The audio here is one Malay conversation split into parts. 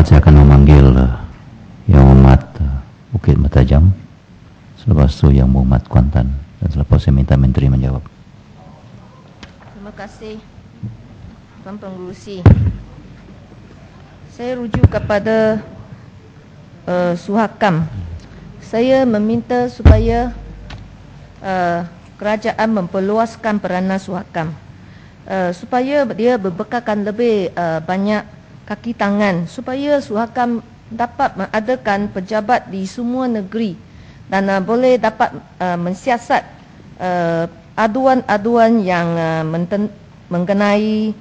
saya akan memanggil Yang Hormat Bukit Mertajam, selepas itu Yang Berhormat Kuantan, dan selepas saya minta Menteri menjawab. Terima kasih Tuan Pengerusi. Saya rujuk kepada Suhakam. Saya meminta supaya kerajaan memperluaskan peranan Suhakam, supaya dia berbekalkan lebih banyak kaki tangan, supaya Suhakam dapat mengadakan pejabat di semua negeri dan boleh dapat mensiasat aduan-aduan yang mengenai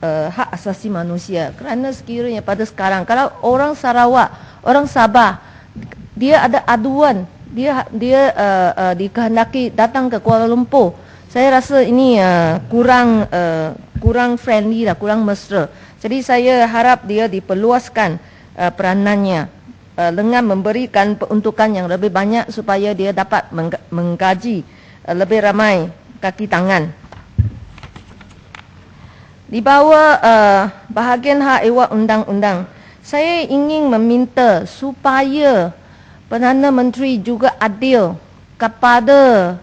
hak asasi manusia. Kerana sekiranya pada sekarang, kalau orang Sarawak, orang Sabah, dia ada aduan, dia dikehendaki datang ke Kuala Lumpur, saya rasa ini kurang friendly lah, kurang mesra. Jadi saya harap dia diperluaskan peranannya dengan memberikan peruntukan yang lebih banyak supaya dia dapat menggaji lebih ramai kaki tangan. Di bawah bahagian hak ehwal undang-undang, saya ingin meminta supaya Perdana Menteri juga adil kepada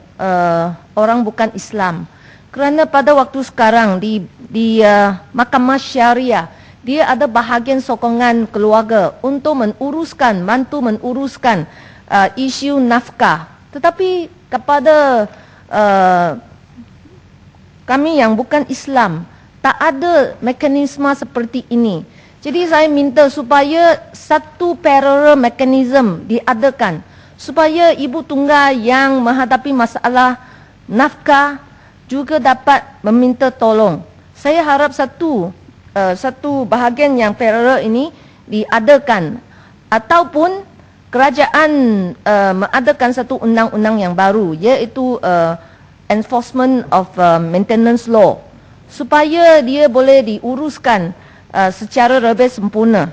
orang bukan Islam. Kerana pada waktu sekarang di Mahkamah Syariah, dia ada bahagian sokongan keluarga untuk bantu menguruskan isu nafkah. Tetapi kepada kami yang bukan Islam, tak ada mekanisme seperti ini. Jadi saya minta supaya satu parallel mekanisme diadakan, supaya ibu tunggal yang menghadapi masalah nafkah juga dapat meminta tolong. Saya harap satu bahagian yang parallel ini diadakan, ataupun kerajaan mengadakan satu undang-undang yang baru, iaitu Enforcement of Maintenance Law, supaya dia boleh diuruskan secara lebih sempurna.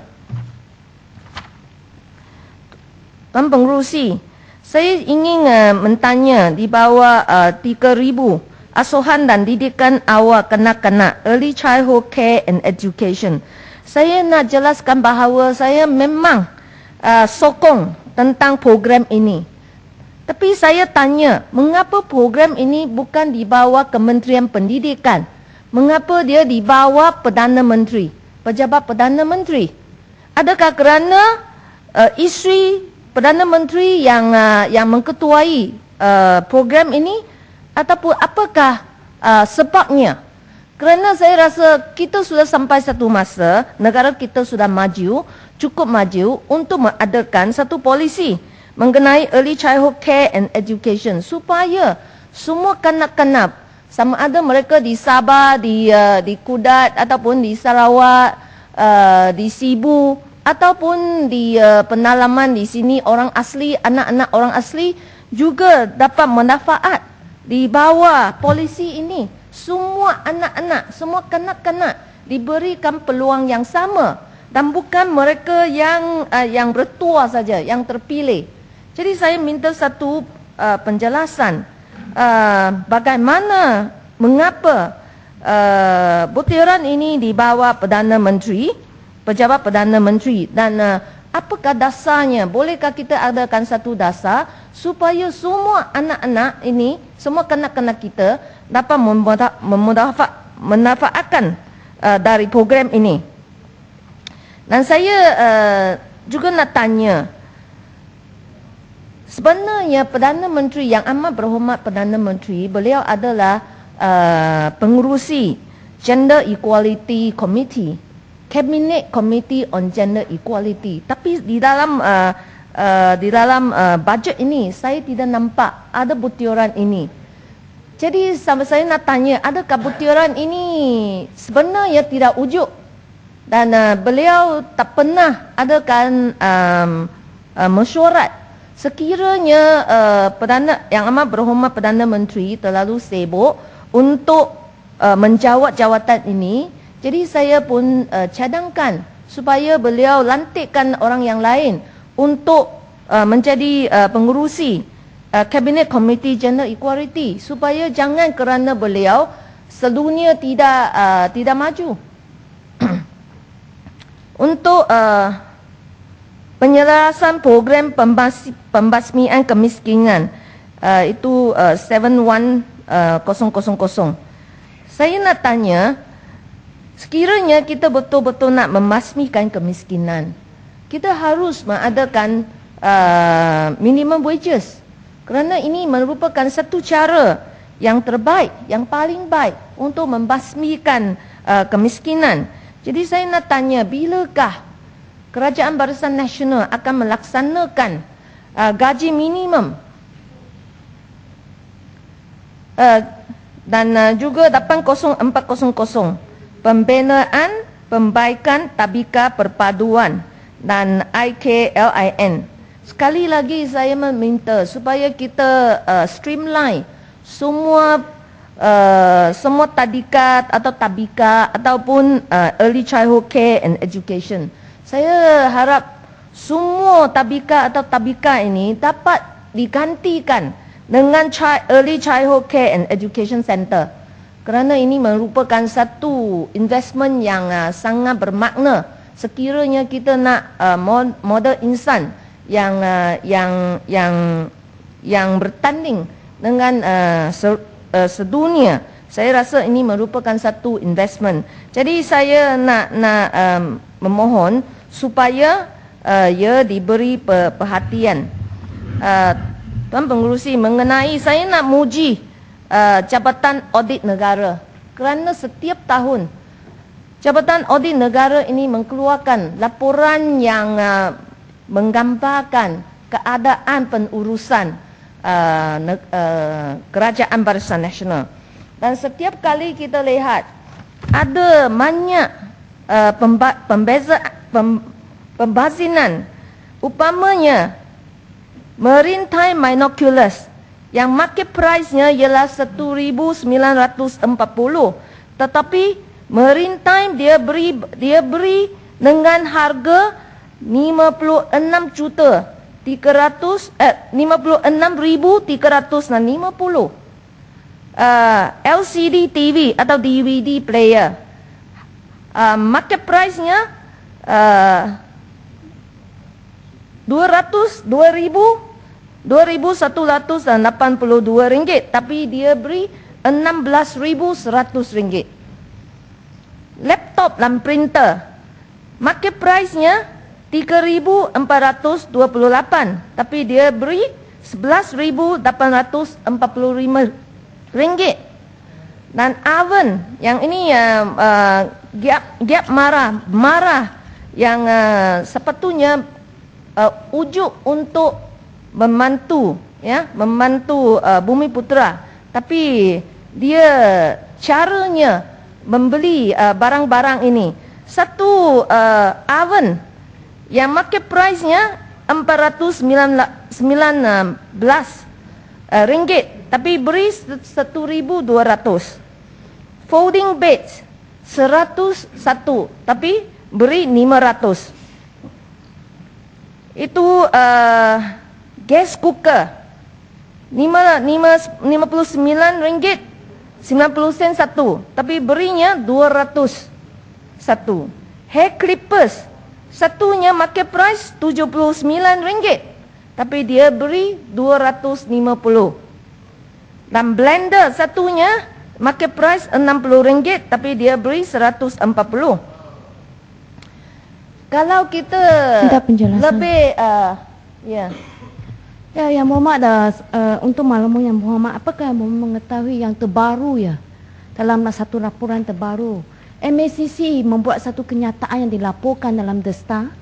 Tuan Pengerusi, saya ingin bertanya di bawah 3,000 asuhan dan didikan awal kanak-kanak, Early Childhood Care and Education. Saya nak jelaskan bahawa saya memang sokong tentang program ini. Tapi saya tanya, mengapa program ini bukan di bawah Kementerian Pendidikan? Mengapa dia di bawah Perdana Menteri, pejabat Perdana Menteri? Adakah kerana isteri Perdana Menteri yang mengketuai program ini, ataupun apakah sebabnya? Kerana saya rasa kita sudah sampai satu masa, negara kita sudah maju, cukup maju untuk mengadakan satu polisi mengenai Early Childhood Care and Education, supaya semua kanak-kanak, sama ada mereka di Sabah, di Kudat, ataupun di Sarawak, di Sibu, ataupun di pendalaman di sini, orang asli, anak-anak orang asli juga dapat manfaat di bawah polisi ini. Semua anak-anak, semua kanak-kanak diberikan peluang yang sama, dan bukan mereka yang bertuah saja, yang terpilih. Jadi saya minta satu penjelasan bagaimana, mengapa butiran ini di bawah Perdana Menteri, pejabat Perdana Menteri, dan apakah dasarnya? Bolehkah kita adakan satu dasar supaya semua anak-anak ini, semua kanak-kanak kita dapat memanfaatkan dari program ini? Dan saya juga nak tanya, sebenarnya Perdana Menteri yang amat berhormat, Perdana Menteri, beliau adalah pengerusi Gender Equality Committee, Cabinet Committee on Gender Equality. Tapi di dalam bajet ini saya tidak nampak ada butiran ini. Jadi saya nak tanya, adakah butiran ini sebenarnya tidak wujud, dan beliau tak pernah adakan mesyuarat sekiranya yang amat berhormat Perdana Menteri terlalu sibuk untuk menjawat jawatan ini. Jadi saya pun cadangkan supaya beliau lantikkan orang yang lain untuk menjadi pengurusi Cabinet Committee Gender Equality, supaya jangan kerana beliau seluruhnya tidak maju. untuk penyelarasan program pembasmian kemiskinan, itu 71000. Saya nak tanya, sekiranya kita betul-betul nak membasmikan kemiskinan, kita harus mengadakan minimum wages, kerana ini merupakan satu cara yang terbaik, yang paling baik untuk membasmikan kemiskinan. Jadi saya nak tanya, bilakah Kerajaan Barisan Nasional akan melaksanakan gaji minimum dan juga 80400, pembinaan pembaikan tabika perpaduan dan IKLIN. Sekali lagi saya meminta supaya kita streamline semua tadikat atau tabika ataupun early childhood care and education. Saya harap semua tabika atau tabika ini dapat digantikan dengan early childhood care and education center, kerana ini merupakan satu investment yang sangat bermakna sekiranya kita nak model insan yang bertanding dengan sedunia. Saya rasa ini merupakan satu investment. Jadi saya nak memohon supaya ia diberi perhatian. Tuan Pengerusi, mengenai saya nak muji Jabatan Audit Negara, kerana setiap tahun Jabatan Audit Negara ini mengeluarkan laporan yang menggambarkan keadaan penurusan Kerajaan Barisan Nasional. Dan setiap kali kita lihat ada banyak pembazinan, umpamanya Maritime Binoculars yang market price-nya ialah 1,940, tetapi Maritime dia beri dengan harga 56,350 LCD TV atau DVD player. Market price-nya 2,182 ringgit, tapi dia beri 16,100 ringgit. Laptop dan printer, market price-nya 3,428, tapi dia beri 11,845 ringgit. Dan oven yang ini giap marah yang sepatutnya ujuk untuk membantu Bumiputera, tapi dia caranya membeli barang-barang ini. Satu oven yang market price-nya 419 ringgit, tapi beri 1,200. Folding bed 101, tapi beri 500. Itu gas cooker 59 ringgit 90 sen satu, tapi berinya 200 satu. Hair clippers satunya market price 79 ringgit, tapi dia beri 250. Dan blender satunya market price 60 ringgit, tapi dia beri 140. Kalau kita lebih Ya, Yang Muhammad untuk maklumat Yang Muhammad, apakah Yang Muhammad mengetahui yang terbaru dalam satu laporan terbaru, MACC membuat satu kenyataan yang dilaporkan dalam The Star,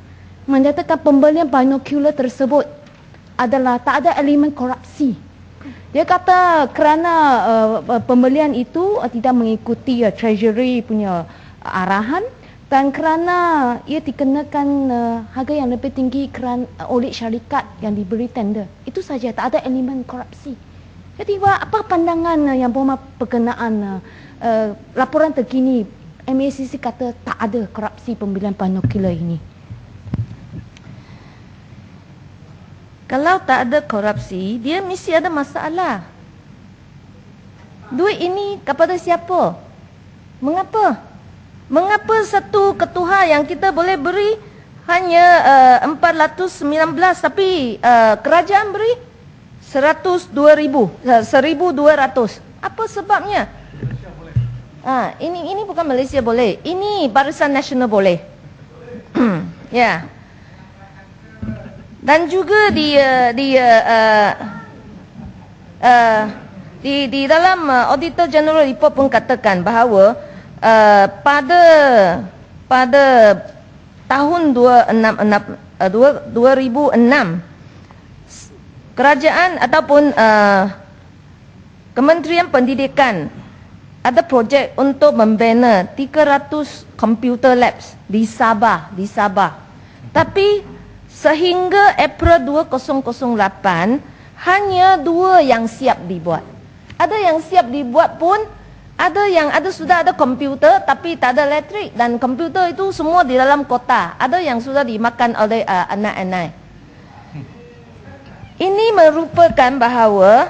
menyatakan pembelian binocular tersebut adalah tak ada elemen korupsi. Dia kata kerana pembelian itu tidak mengikuti Treasury punya arahan, dan kerana ia dikenakan harga yang lebih tinggi oleh syarikat yang diberi tender. Itu saja, tak ada elemen korupsi. Jadi apa pandangan yang berhormat berkenaan laporan terkini MACC kata tak ada korupsi pembelian binocular ini? Kalau tak ada korupsi, dia mesti ada masalah. Duit ini kepada siapa? Mengapa? Mengapa satu ketuha yang kita boleh beri hanya 419 tapi kerajaan beri 102,000, 1,200. Apa sebabnya? Ini bukan Malaysia boleh. Ini Barisan Nasional boleh. Ya. Dan juga di dalam Auditor General Report pun katakan bahawa pada tahun 2006 kerajaan ataupun Kementerian Pendidikan ada projek untuk membina 300 computer labs di Sabah. Tapi sehingga April 2008 hanya 2 yang siap dibuat. Ada yang siap dibuat pun sudah ada komputer tapi tak ada elektrik, dan komputer itu semua di dalam kota. Ada yang sudah dimakan oleh anak-anak. Ini merupakan bahawa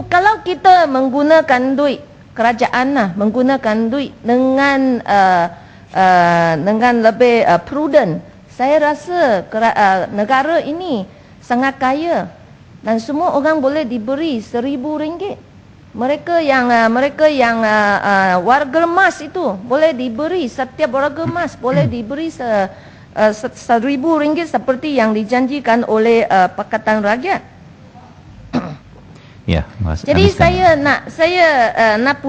kalau kita menggunakan duit kerajaan menggunakan duit dengan lebih prudent, saya rasa negara ini sangat kaya dan semua orang boleh diberi RM1,000. Mereka yang warga emas itu boleh diberi, setiap warga emas boleh diberi RM1,000 seperti yang dijanjikan oleh Pakatan Rakyat. Ya, jadi saya nak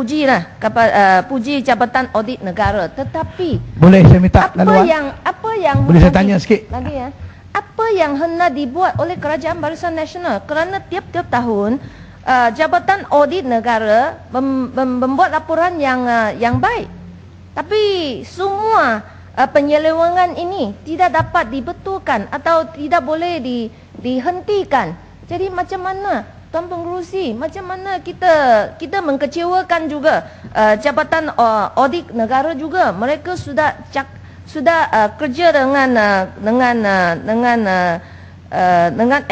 puji Jabatan Audit Negara, tetapi boleh saya minta apa yang boleh saya tanya sikit lagi ya? Apa yang hendak dibuat oleh Kerajaan Barisan Nasional? Kerana tiap-tiap tahun Jabatan Audit Negara membuat laporan yang baik. Tapi semua penyelewengan ini tidak dapat dibetulkan atau tidak boleh dihentikan. Jadi macam mana Tuan Pengerusi, macam mana kita mengkecewakan juga Jabatan Audit Negara juga. Mereka sudah kerja dengan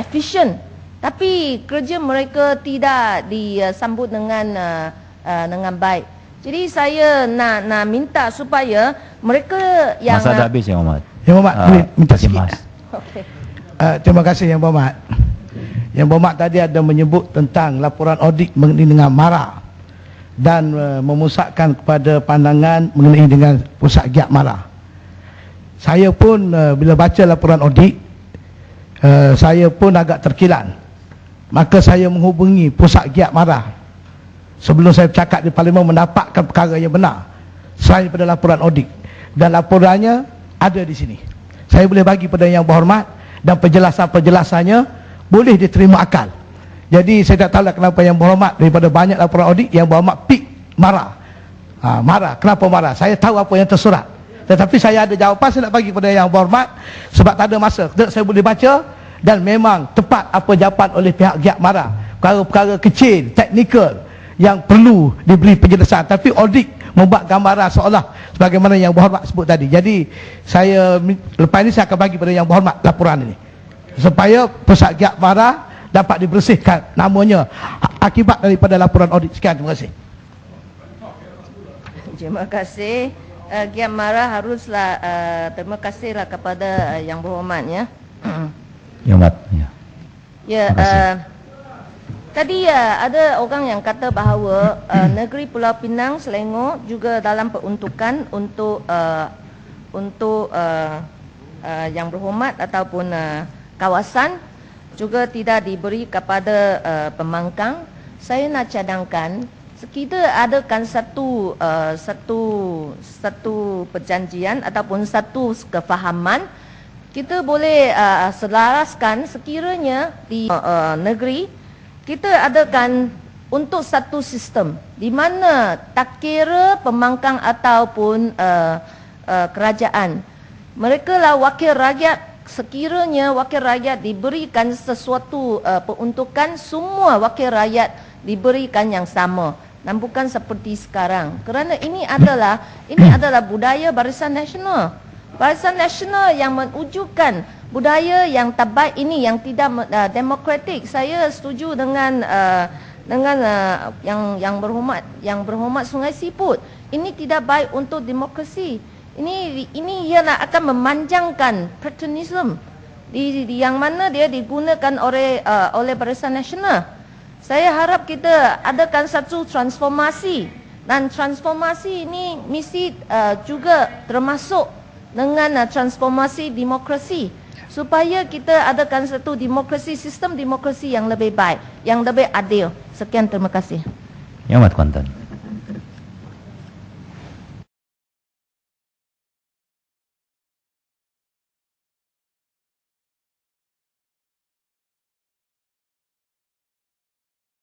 efisien, tapi kerja mereka tidak disambut dengan baik. Jadi saya nak minta supaya mereka yang masa dah habis Yang Berhormat. Yang Berhormat boleh minta sikit. Okey. Terima kasih Yang Berhormat. Yang Berhormat tadi ada menyebut tentang laporan audit mengenai dengan MARA dan memusatkan kepada pandangan mengenai dengan pusat giat MARA. Saya pun bila baca laporan audit, saya pun agak terkilan. Maka saya menghubungi pusat giat MARA sebelum saya bercakap di Parlimen mendapatkan perkara yang benar selain pada laporan audit, dan laporannya ada di sini. Saya boleh bagi pada Yang Berhormat dan penjelasannya boleh diterima akal. Jadi saya tak tahulah kenapa Yang Berhormat daripada banyak laporan audit Yang Berhormat pick MARA. MARA, kenapa MARA? Saya tahu apa yang tersurat, tetapi saya ada jawapan saya nak bagi pada Yang Berhormat sebab tak ada masa. Saya boleh baca dan memang tepat apa jawapan oleh pihak giat MARA. Perkara-perkara kecil, teknikal yang perlu diberi penjelasan, tapi audit membuat gambaran seolah sebagaimana Yang Berhormat sebut tadi. Jadi saya lepas ini saya akan bagi pada Yang Berhormat laporan ini supaya pusat giat MARA dapat dibersihkan namanya akibat daripada laporan audit. Sekian, terima kasih. Terima kasih. Giat MARA haruslah terima kasihlah kepada Yang Berhormat ya. Yang Berhormat. Ya. Tadi ada orang yang kata bahawa negeri Pulau Pinang, Selangor juga dalam peruntukan untuk Yang Berhormat ataupun kawasan juga tidak diberi kepada pembangkang. Saya nak cadangkan kita adakan satu perjanjian ataupun satu kefahaman. Kita boleh selaraskan sekiranya di negeri kita adakan untuk satu sistem di mana tak kira pembangkang ataupun kerajaan, mereka lah wakil rakyat. Sekiranya wakil rakyat diberikan sesuatu peruntukan, semua wakil rakyat diberikan yang sama dan bukan seperti sekarang. Kerana ini adalah budaya Barisan Nasional. Barisan Nasional yang menunjukkan budaya yang terbaik ini yang tidak demokratik. Saya setuju dengan dengan yang berhormat Sungai Siput. Ini tidak baik untuk demokrasi. Ini ialah akan memanjangkan paternalism yang mana dia digunakan oleh Barisan Nasional. Saya harap kita adakan satu transformasi, dan transformasi ini mesti juga termasuk dengan transformasi demokrasi, supaya kita adakan satu demokrasi, sistem demokrasi yang lebih baik, yang lebih adil. Sekian, terima kasih. Yang amat Kuantan.